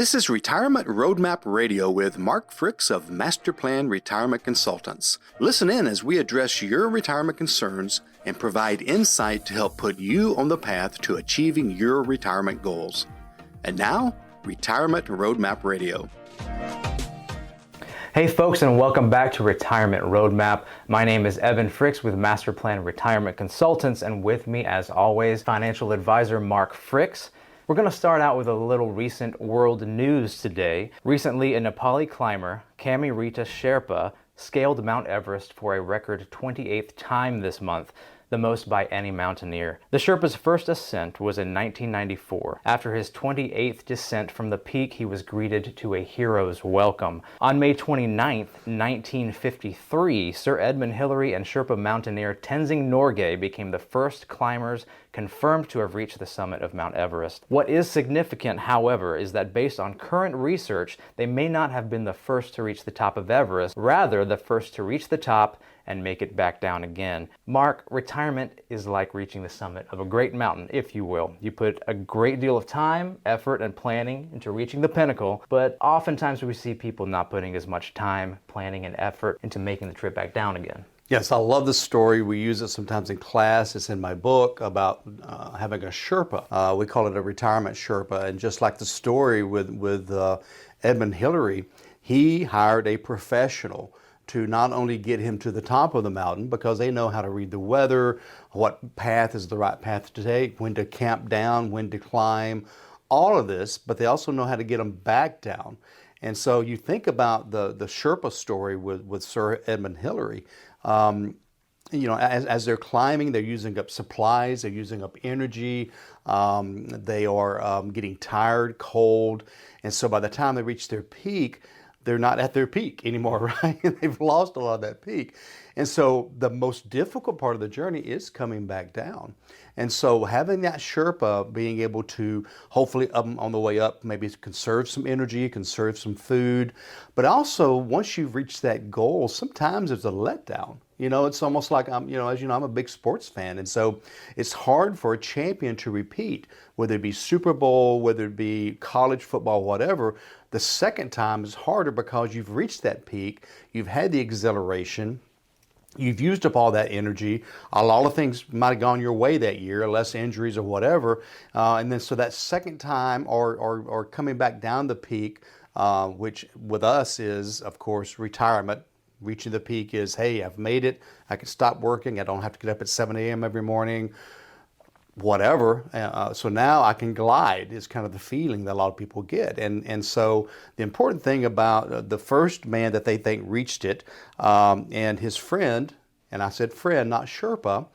This is Retirement Roadmap Radio with Mark Fricks of Master Plan Retirement Consultants. Listen in as we address your retirement concerns and provide insight to help put you on the path to achieving your retirement goals. And now, Retirement Roadmap Radio. Hey folks, and welcome back to Retirement Roadmap. My name is Evan Fricks with Master Plan Retirement Consultants, and with me, as always, financial advisor Mark Fricks. We're going to start out with a little recent world news today. Recently, a Nepali climber, Kamirita Sherpa, scaled Mount Everest for a record 28th time this month, the most by any mountaineer. The Sherpa's first ascent was in 1994. After his 28th descent from the peak, he was greeted to a hero's welcome. On May 29, 1953, Sir Edmund Hillary and Sherpa mountaineer Tenzing Norgay became the first climbers confirmed to have reached the summit of Mount Everest. What is significant, however, is that based on current research, they may not have been the first to reach the top of Everest, rather the first to reach the top and make it back down again. Mark, retirement is like reaching the summit of a great mountain, if you will. You put a great deal of time, effort, and planning into reaching the pinnacle, but oftentimes we see people not putting as much time, planning, and effort into making the trip back down again. Yes, I love this story. We use it sometimes in class. It's in my book about having a Sherpa. We call it a retirement Sherpa. And just like the story with Edmund Hillary, he hired a professional to not only get him to the top of the mountain, because they know how to read the weather, what path is the right path to take, when to camp down, when to climb, all of this, but they also know how to get them back down. And so you think about the Sherpa story with Sir Edmund Hillary. As they're climbing, they're using up supplies, they're using up energy, they are getting tired, cold, and so by the time they reach their peak, they're not at their peak anymore, right? They've lost a lot of that peak. And so the most difficult part of the journey is coming back down. And so having that Sherpa being able to hopefully on the way up, maybe conserve some energy, conserve some food, but also once you've reached that goal, sometimes there's a letdown. It's almost like I'm a big sports fan. And so it's hard for a champion to repeat, whether it be Super Bowl, whether it be college football, whatever. The second time is harder because you've reached that peak, you've had the exhilaration, you've used up all that energy. A lot of things might have gone your way that year, less injuries or whatever. And then so that second time or coming back down the peak, which with us is, of course, retirement. Reaching the peak is, hey, I've made it. I can stop working. I don't have to get up at 7 a.m. every morning, whatever. So now I can glide is kind of the feeling that a lot of people get. And so the important thing about the first man that they think reached it and his friend, and I said friend, not Sherpa,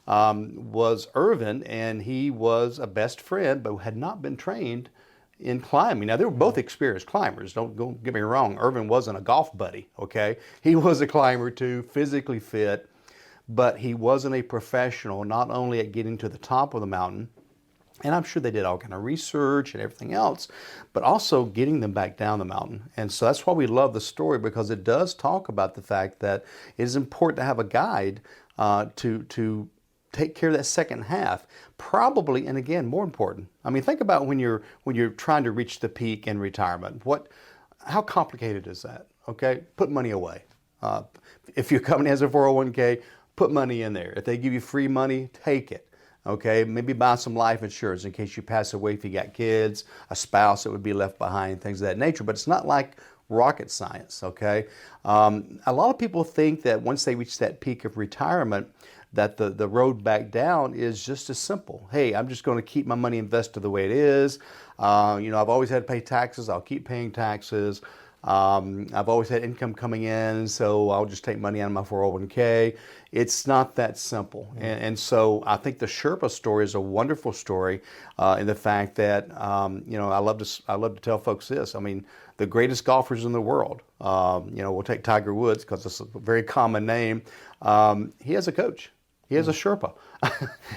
was Irvin, and he was a best friend but had not been trained in climbing. Now, they were both experienced climbers. Don't get me wrong. Irvin wasn't a golf buddy, okay? He was a climber too, physically fit, but he wasn't a professional, not only at getting to the top of the mountain, and I'm sure they did all kind of research and everything else, but also getting them back down the mountain. And so that's why we love the story, because it does talk about the fact that it is important to have a guide to take care of that second half. Probably, and again, more important. I mean, think about when you're trying to reach the peak in retirement. How complicated is that? Okay, put money away. If your company has a 401k, put money in there. If they give you free money, take it. Okay, maybe buy some life insurance in case you pass away, if you got kids, a spouse that would be left behind, things of that nature. But it's not like rocket science. Okay, a lot of people think that once they reach that peak of retirement, that the road back down is just as simple. Hey, I'm just going to keep my money invested the way it is. I've always had to pay taxes. I'll keep paying taxes. I've always had income coming in, so I'll just take money out of my 401k. It's not that simple. And so I think the Sherpa story is a wonderful story in the fact that, I love to tell folks this. I mean, the greatest golfers in the world, we'll take Tiger Woods because it's a very common name. He has a coach. He has a Sherpa,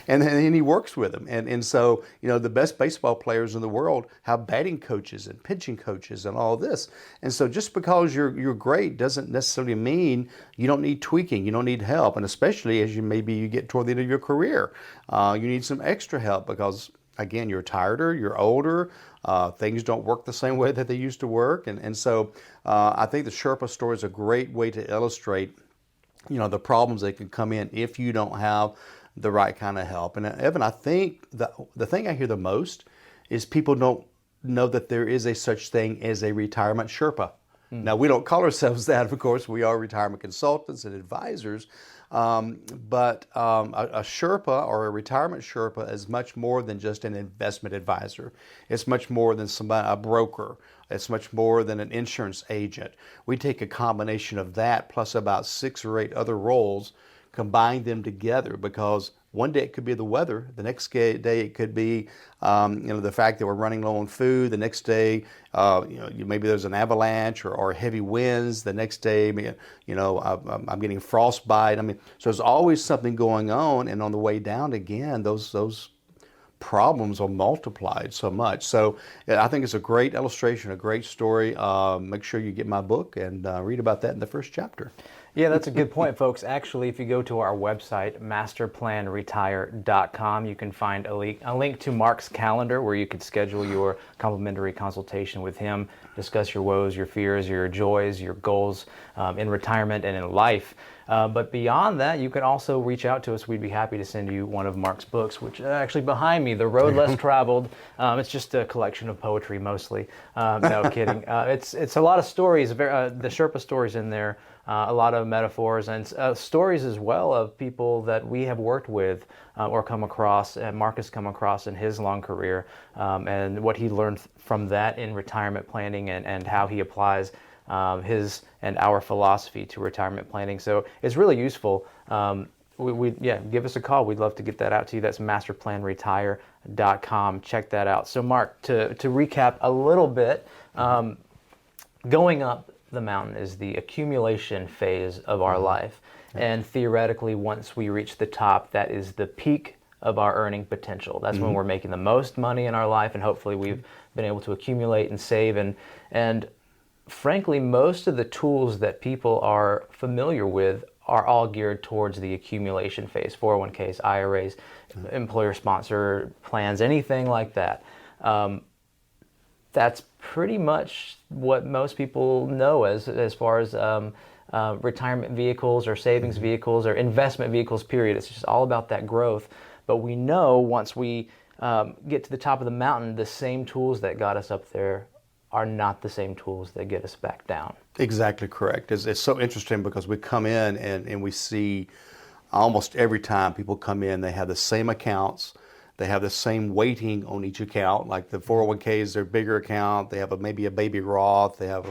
and then he works with him. And so, the best baseball players in the world have batting coaches and pitching coaches and all this. And so just because you're great doesn't necessarily mean you don't need tweaking, you don't need help. And especially as you get toward the end of your career, you need some extra help because again, you're tireder, you're older, things don't work the same way that they used to work. And so I think the Sherpa story is a great way to illustrate, the problems that can come in if you don't have the right kind of help. And Evan, I think the thing I hear the most is people don't know that there is a such thing as a retirement Sherpa. Now, we don't call ourselves that, of course. We are retirement consultants and advisors. But a Sherpa or a retirement Sherpa is much more than just an investment advisor. It's much more than a broker. It's much more than an insurance agent. We take a combination of that plus about 6 or 8 other roles, combine them together, because one day it could be the weather, the next day it could be the fact that we're running low on food, the next day maybe there's an avalanche or heavy winds, the next day I'm getting frostbite. I mean, so there's always something going on, and on the way down again, those problems are multiplied so much. So I think it's a great illustration, a great story. Make sure you get my book and read about that in the first chapter. Yeah, that's a good point, folks. Actually, if you go to our website, masterplanretire.com, you can find a link to Mark's calendar where you could schedule your complimentary consultation with him, discuss your woes, your fears, your joys, your goals in retirement and in life. But beyond that, you can also reach out to us. We'd be happy to send you one of Mark's books, which actually behind me, The Road Less Traveled. It's just a collection of poetry mostly. No kidding. It's a lot of stories, the Sherpa stories in there. A lot of metaphors and stories as well of people that we have worked with or come across, and Mark has come across in his long career, and what he learned from that in retirement planning and how he applies his and our philosophy to retirement planning. So it's really useful. Give us a call. We'd love to get that out to you. That's masterplanretire.com. Check that out. So Mark, to recap a little bit, going up the mountain is the accumulation phase of our life. And theoretically, once we reach the top, that is the peak of our earning potential. That's when we're making the most money in our life, and hopefully we've been able to accumulate and save. And frankly, most of the tools that people are familiar with are all geared towards the accumulation phase. 401ks, IRAs, employer-sponsored plans, anything like that. That's pretty much what most people know as far as retirement vehicles or savings vehicles or investment vehicles, period. It's just all about that growth. But we know once we get to the top of the mountain, the same tools that got us up there are not the same tools that get us back down. Exactly correct. It's so interesting because we come in and we see almost every time people come in, they have the same accounts. They have the same weighting on each account, like the 401k is their bigger account. They have maybe a baby Roth. They have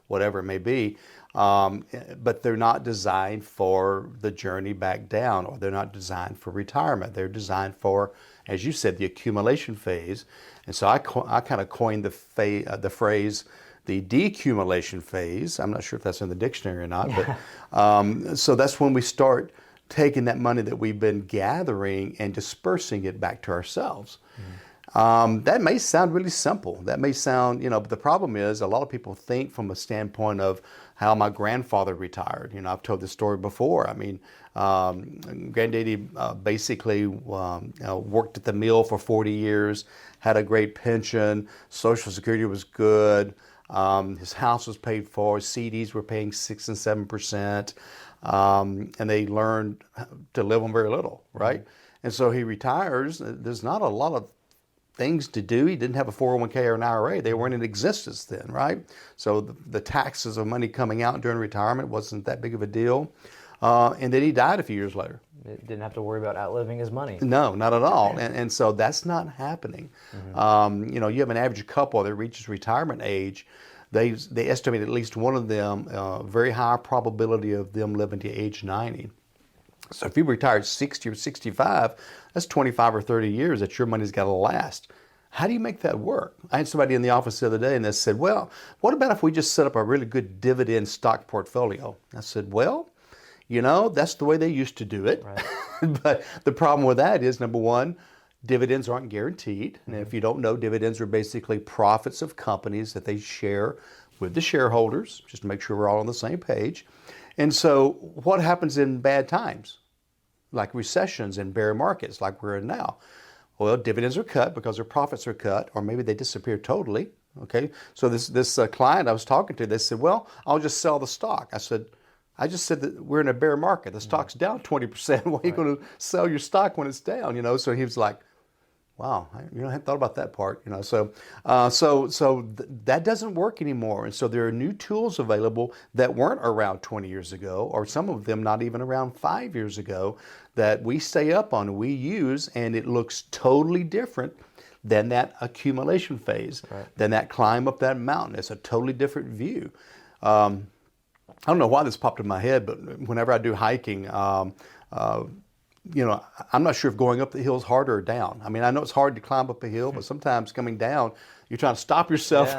whatever it may be, but they're not designed for the journey back down, or they're not designed for retirement. They're designed for, as you said, the accumulation phase. And so I kind of coined the phrase, the decumulation phase. I'm not sure if that's in the dictionary or not, but so that's when we start taking that money that we've been gathering and dispersing it back to ourselves. That may sound really simple. That may sound, but the problem is a lot of people think from a standpoint of how my grandfather retired. I've told this story before. I mean, Granddaddy basically worked at the mill for 40 years, had a great pension, Social Security was good, his house was paid for, CDs were paying 6 and 7%. And they learned to live on very little, right? And so he retires. There's not a lot of things to do. He didn't have a 401k or an IRA. They weren't in existence then, right? So the taxes of money coming out during retirement wasn't that big of a deal. And then he died a few years later. Didn't have to worry about outliving his money. No, not at all. And so that's not happening. You have an average couple that reaches retirement age. They estimate at least one of them, very high probability of them living to age 90. So if you retired 60 or 65, that's 25 or 30 years that your money's got to last. How do you make that work? I had somebody in the office the other day and they said, well, what about if we just set up a really good dividend stock portfolio? I said, well, that's the way they used to do it. Right. But the problem with that is, number one, dividends aren't guaranteed. And if you don't know, dividends are basically profits of companies that they share with the shareholders, just to make sure we're all on the same page. And so what happens in bad times, like recessions and bear markets like we're in now? Well, dividends are cut because their profits are cut, or maybe they disappear totally. Okay, so this client I was talking to, they said, "Well, I'll just sell the stock." I just said that we're in a bear market. The stock's down 20%. Why are you going to sell your stock when it's down? So he was like, "Wow, I hadn't thought about that part." That doesn't work anymore. And so there are new tools available that weren't around 20 years ago, or some of them not even around 5 years ago, that we stay up on, we use, and it looks totally different than that accumulation phase, than that climb up that mountain. It's a totally different view. I don't know why this popped in my head, but whenever I do hiking, I'm not sure if going up the hill is harder or down. I mean, I know it's hard to climb up a hill, but sometimes coming down, you're trying to stop yourself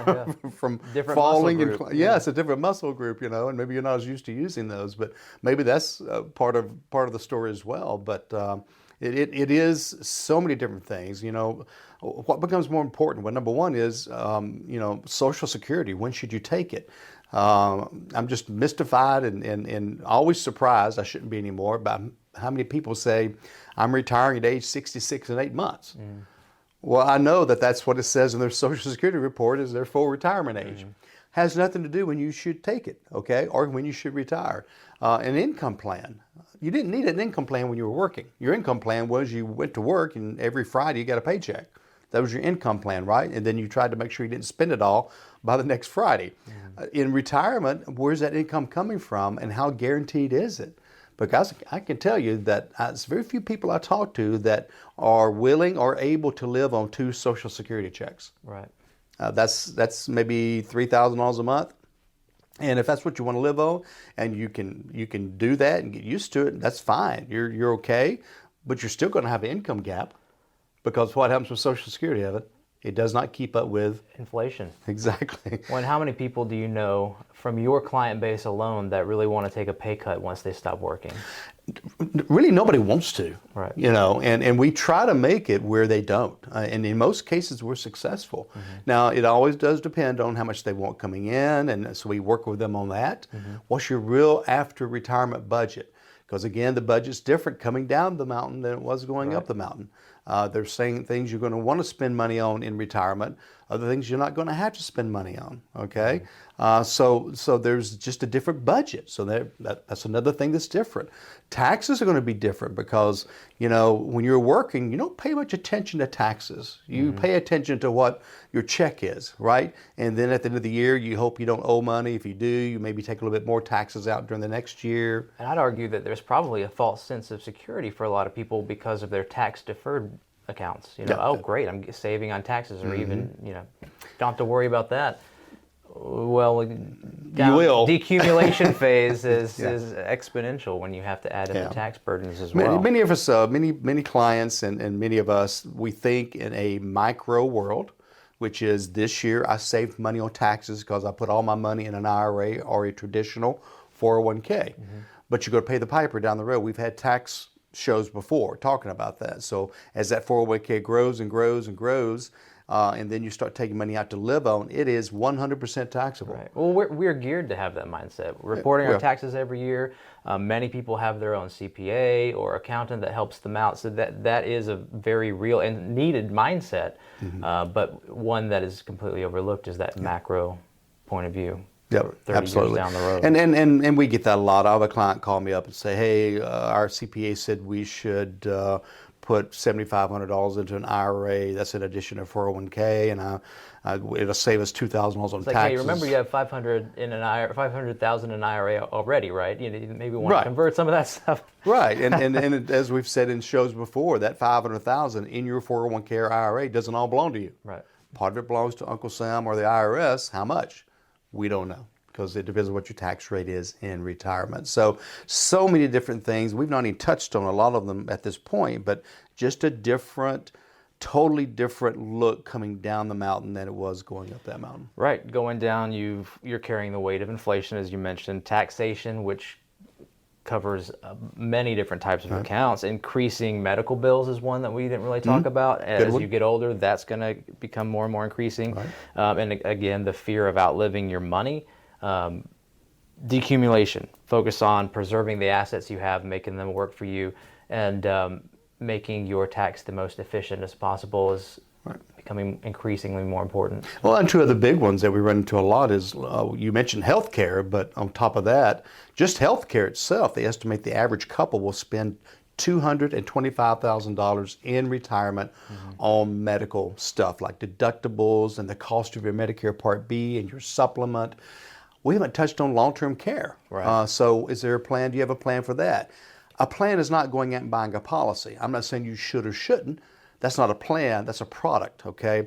from different falling. It's a different muscle group, and maybe you're not as used to using those, but maybe that's part of the story as well. But it is so many different things. What becomes more important? Well, number one is, Social Security. When should you take it? I'm just mystified and always surprised, I shouldn't be anymore, by how many people say, I'm retiring at age 66 and 8 months. Well, I know that's what it says in their Social Security report is their full retirement age. Has nothing to do when you should take it, okay, or when you should retire. An income plan. You didn't need an income plan when you were working. Your income plan was you went to work and every Friday you got a paycheck. That was your income plan, right? And then you tried to make sure you didn't spend it all by the next Friday. In retirement, where's that income coming from and how guaranteed is it? Because I can tell you that it's very few people I talk to that are willing or able to live on 2 Social Security checks. Right. That's maybe $3,000 a month. And if that's what you want to live on and you can do that and get used to it, that's fine. You're okay, but you're still going to have an income gap. Because what happens with Social Security, Evan? It does not keep up with inflation. Exactly. Well, and how many people do you know from your client base alone that really want to take a pay cut once they stop working? Really, nobody wants to. Right. And we try to make it where they don't. And in most cases, we're successful. Now, it always does depend on how much they want coming in, and so we work with them on that. What's your real after-retirement budget? Because again, the budget's different coming down the mountain than it was going up the mountain. There's saying things you're going to want to spend money on in retirement, other things you're not going to have to spend money on. Okay, so there's just a different budget. So that's another thing that's different. Taxes are going to be different because when you're working, you don't pay much attention to taxes. You pay attention to what your check is, right? And then at the end of the year, you hope you don't owe money. If you do, you maybe take a little bit more taxes out during the next year. And I'd argue that there's probably a false sense of security for a lot of people because of their tax deferred accounts. Oh great, I'm saving on taxes, or even don't have to worry about that. Well, you will. Decumulation phase is exponential when you have to add in the tax burdens as well. Many of us, many clients, and many of us, we think in a micro world, which is this year I saved money on taxes because I put all my money in an IRA or a traditional 401k. But you're going to pay the piper down the road. We've had tax shows before talking about that. So as that 401k grows and grows and grows, and then you start taking money out to live on, it is 100% taxable. Right. Well, we're geared to have that mindset. Reporting our taxes every year. Many people have their own CPA or accountant that helps them out. So that is a very real and needed mindset, but one that is completely overlooked is that macro point of view. Yep, 30 absolutely. years down the road. And we get that a lot. I have a client call me up and say, hey, our CPA said we should put $7,500 into an IRA. That's in addition to 401k, and it'll save us $2,000 on taxes. Like, hey, remember you have $500,000 in an IRA already, right? You maybe want to convert some of that stuff. Right, and as we've said in shows before, that $500,000 in your 401k or IRA doesn't all belong to you. Right. Part of it belongs to Uncle Sam or the IRS. How much? We don't know, because it depends on what your tax rate is in retirement. So many different things. We've not even touched on a lot of them at this point, but just a totally different look coming down the mountain than it was going up that mountain. Right. Going down, you're carrying the weight of inflation, as you mentioned. Taxation, which covers many different types of accounts. Increasing medical bills is one that we didn't really talk about. As you get older, that's going to become more and more increasing. And again, the fear of outliving your money. Decumulation, focus on preserving the assets you have, making them work for you. And making your tax the most efficient as possible is becoming increasingly more important. Well, and two of the big ones that we run into a lot is, you mentioned healthcare, but on top of that, just healthcare itself, they estimate the average couple will spend $225,000 in retirement on medical stuff like deductibles and the cost of your Medicare Part B and your supplement. We haven't touched on long-term care. Right. So is there a plan? Do you have a plan for that? A plan is not going out and buying a policy. I'm not saying you should or shouldn't. That's not a plan, that's a product, okay?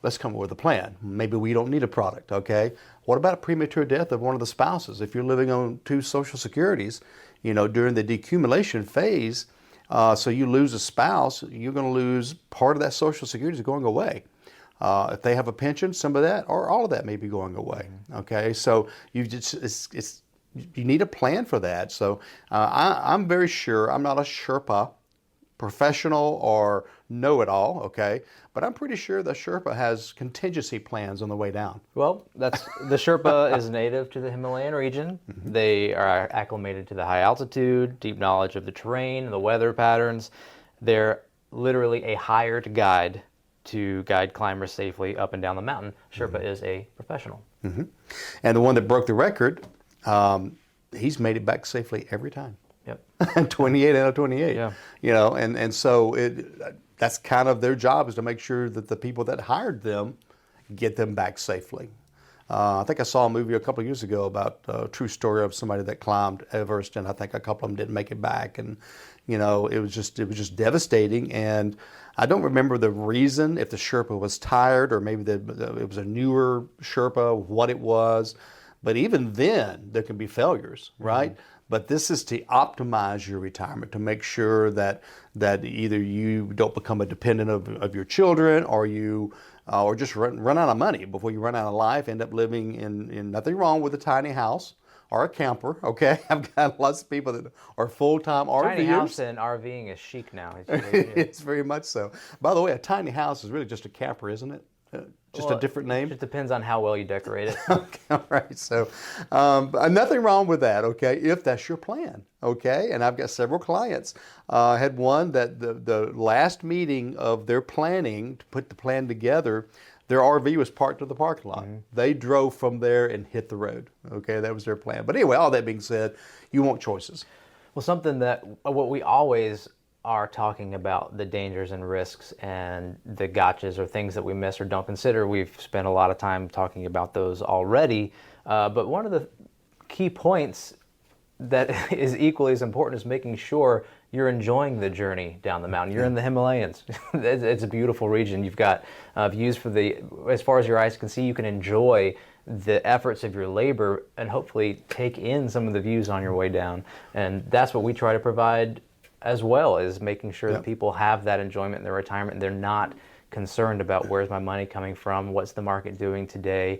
Let's come up with a plan. Maybe we don't need a product, okay? What about a premature death of one of the spouses? If you're living on 2 Social Securities, during the decumulation phase, so you lose a spouse, you're going to lose part of that Social Security is going away. If they have a pension, some of that or all of that may be going away, okay? So you need a plan for that. So I'm very sure, I'm not a Sherpa professional or know-it-all, okay? But I'm pretty sure the Sherpa has contingency plans on the way down. Well, the Sherpa is native to the Himalayan region. They are acclimated to the high altitude, deep knowledge of the terrain, the weather patterns. They're literally a hired guide to guide climbers safely up and down the mountain. Sherpa is a professional. And the one that broke the record, he's made it back safely every time. Yep. 28 out of 28. Yeah. And so that's kind of their job, is to make sure that the people that hired them get them back safely. I think I saw a movie a couple of years ago about a true story of somebody that climbed Everest, and I think a couple of them didn't make it back, and it was just devastating. And I don't remember the reason, if the Sherpa was tired or maybe it was a newer Sherpa, what it was. But even then, there can be failures, right? But this is to optimize your retirement, to make sure that either you don't become a dependent of your children, or you or just run out of money before you run out of life, end up living in nothing wrong with a tiny house or a camper, okay? I've got lots of people that are full-time RVers. Tiny house and RVing is chic now. It's very much so. By the way, a tiny house is really just a camper, isn't it? Just a different name? It depends on how well you decorate it. Okay, all right. So nothing wrong with that, okay, if that's your plan, okay? And I've got several clients. I had one that the last meeting of their planning, to put the plan together, their RV was parked in the parking lot. They drove from there and hit the road, okay? That was their plan. But anyway, all that being said, you want choices. Well, something that what we always are talking about, the dangers and risks and the gotchas or things that we miss or don't consider. We've spent a lot of time talking about those already. But one of the key points that is equally as important is making sure you're enjoying the journey down the mountain. You're in the Himalayas. It's a beautiful region. You've got views as far as your eyes can see. You can enjoy the efforts of your labor and hopefully take in some of the views on your way down. And that's what we try to provide as well, is making sure that people have that enjoyment in their retirement. They're not concerned about where's my money coming from, what's the market doing today.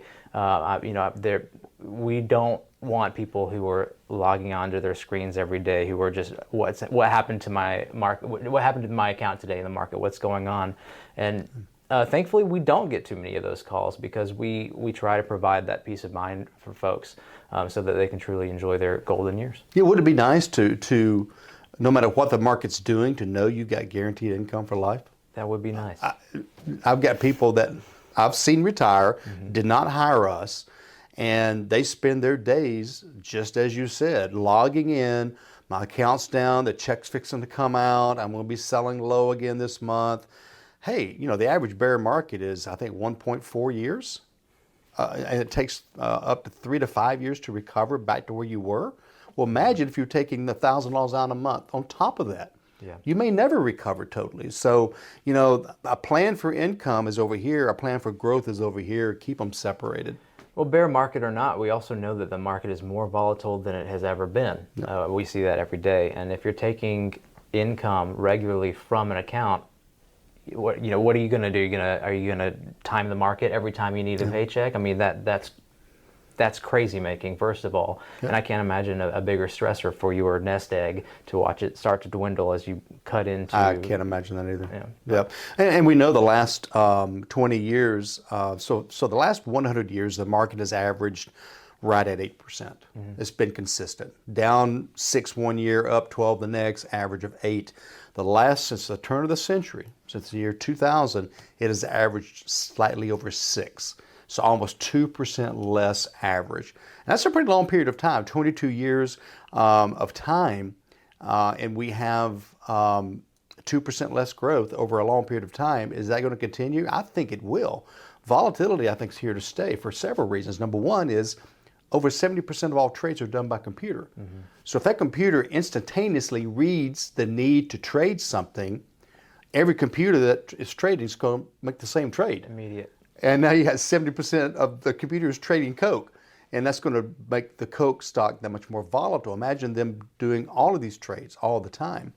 We don't want people who are logging onto their screens every day who are just what happened to my market, what happened to my account today in the market, what's going on. And thankfully, we don't get too many of those calls, because we try to provide that peace of mind for folks so that they can truly enjoy their golden years. Yeah, would it be nice to no matter what the market's doing, to know you've got guaranteed income for life? That would be nice. I've got people that I've seen retire, did not hire us, and they spend their days, just as you said, logging in, my account's down, the check's fixing to come out, I'm going to be selling low again this month. Hey, the average bear market is, I think, 1.4 years, and it takes up to 3 to 5 years to recover back to where you were. Well, imagine if you're taking the $1,000 out a month on top of that. Yeah. You may never recover totally. So, a plan for income is over here, a plan for growth is over here. Keep them separated. Well, bear market or not, we also know that the market is more volatile than it has ever been. We see that every day. And if you're taking income regularly from an account, what are you going to do? Are you going to time the market every time you need a paycheck? I mean, that's crazy making, first of all. And I can't imagine a bigger stressor for your nest egg to watch it start to dwindle as you cut into... I can't imagine that either. Yeah. And we know the last 20 years, so the last 100 years, the market has averaged right at 8%. It's been consistent. Down 6 one year, up 12 the next, average of 8. The since the turn of the century, since the year 2000, it has averaged slightly over 6. So almost 2% less average. And that's a pretty long period of time, 22 years of time, and we have 2% less growth over a long period of time. Is that going to continue? I think it will. Volatility, I think, is here to stay for several reasons. Number one is over 70% of all trades are done by computer. So if that computer instantaneously reads the need to trade something, every computer that is trading is going to make the same trade. Immediate. And now you have 70% of the computers trading Coke. And that's going to make the Coke stock that much more volatile. Imagine them doing all of these trades all the time.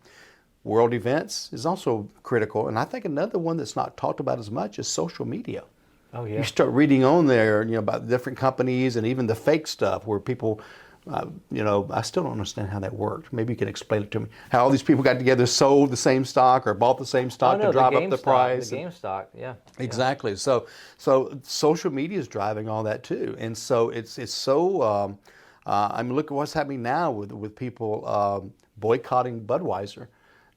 World events is also critical. And I think another one that's not talked about as much is social media. Oh, yeah. You start reading on there, about different companies and even the fake stuff where people, I still don't understand how that worked. Maybe you can explain it to me. How all these people got together, sold the same stock or bought the same stock to drive up the price. The GameStop, yeah. Exactly. Yeah. So social media is driving all that too. And so it's so, look at what's happening now with people boycotting Budweiser,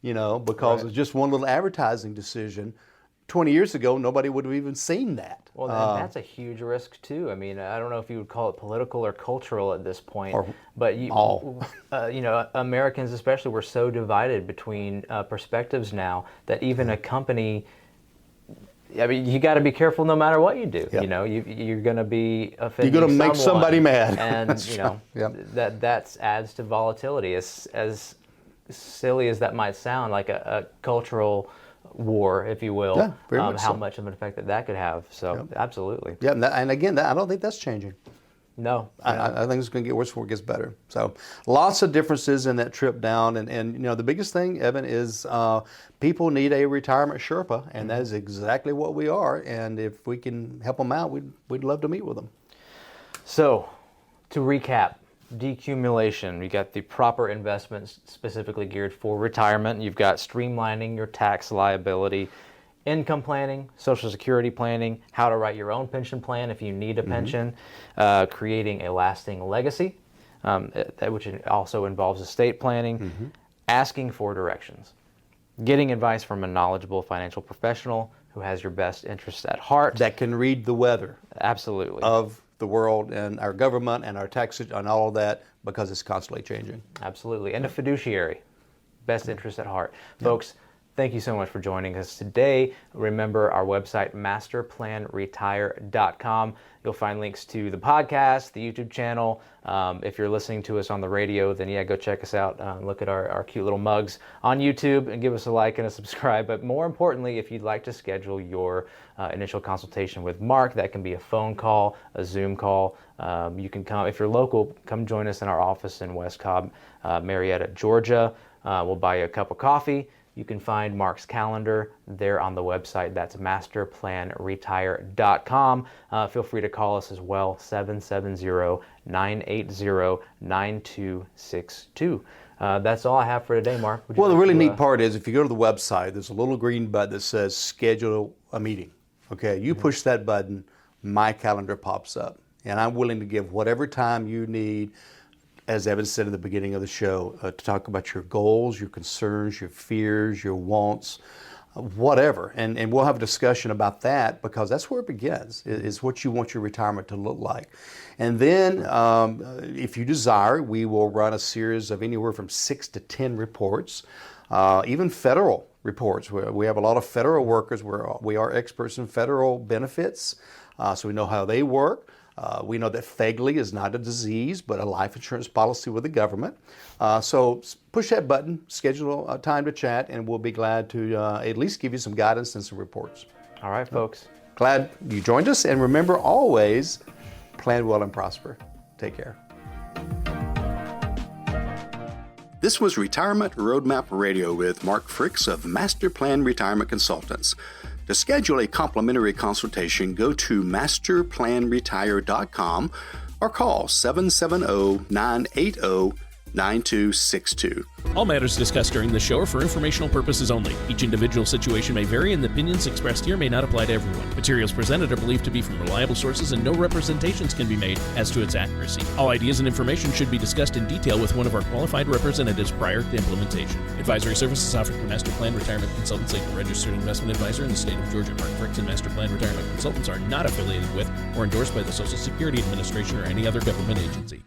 because of just one little advertising decision. 20 years ago, nobody would have even seen that. Well, that's a huge risk too. I mean, I don't know if you would call it political or cultural at this point, but Americans especially, we're so divided between perspectives now that even a company, I mean, you got to be careful no matter what you do. Yep. You're going to be offending You're going to make somebody mad. And, yep. that adds to volatility. As silly as that might sound, like a cultural war, if you will, very much how much of an effect that could have. So, absolutely. Yeah, and again, I don't think that's changing. No. I think it's going to get worse before it gets better. So, lots of differences in that trip down. And the biggest thing, Evan, is people need a retirement Sherpa, and that is exactly what we are. And if we can help them out, we'd love to meet with them. So, to recap, decumulation, you got the proper investments specifically geared for retirement. You've got streamlining your tax liability, income planning, Social Security planning, how to write your own pension plan if you need a pension, creating a lasting legacy, which also involves estate planning, asking for directions, getting advice from a knowledgeable financial professional who has your best interests at heart. That can read the weather. Absolutely. Of the world and our government and our taxes and all of that, because it's constantly changing. Absolutely. And a fiduciary, best interest at heart. Folks, thank you so much for joining us today. Remember our website, masterplanretire.com. You'll find links to the podcast, the YouTube channel. If you're listening to us on the radio, then go check us out. Look at our cute little mugs on YouTube and give us a like and a subscribe. But more importantly, if you'd like to schedule your initial consultation with Mark, that can be a phone call, a Zoom call. You can come, if you're local, come join us in our office in West Cobb, Marietta, Georgia. We'll buy you a cup of coffee. You can find Mark's calendar there on the website. That's masterplanretire.com. Feel free to call us as well, 770-980-9262. That's all I have for today, Mark. Well, the really neat part is if you go to the website, there's a little green button that says schedule a meeting. Okay, you push that button, my calendar pops up. And I'm willing to give whatever time you need, as Evan said at the beginning of the show, to talk about your goals, your concerns, your fears, your wants, whatever. And we'll have a discussion about that, because that's where it begins, is what you want your retirement to look like. And then, if you desire, we will run a series of anywhere from 6 to 10 reports, even federal reports. We have a lot of federal workers where we are experts in federal benefits, so we know how they work. We know that FEGLI is not a disease, but a life insurance policy with the government. So push that button, schedule a time to chat, and we'll be glad to at least give you some guidance and some reports. All right, folks. Glad you joined us, and remember always, plan well and prosper. Take care. This was Retirement Roadmap Radio with Mark Fricks of Master Plan Retirement Consultants. To schedule a complimentary consultation, go to masterplanretire.com or call 770-980-9262. 9262. All matters discussed during this show are for informational purposes only. Each individual situation may vary, and the opinions expressed here may not apply to everyone. Materials presented are believed to be from reliable sources, and no representations can be made as to its accuracy. All ideas and information should be discussed in detail with one of our qualified representatives prior to implementation. Advisory services offered through Master Plan Retirement Consultants, a registered investment advisor in the state of Georgia. Mark Fricks and Master Plan Retirement Consultants are not affiliated with or endorsed by the Social Security Administration or any other government agency.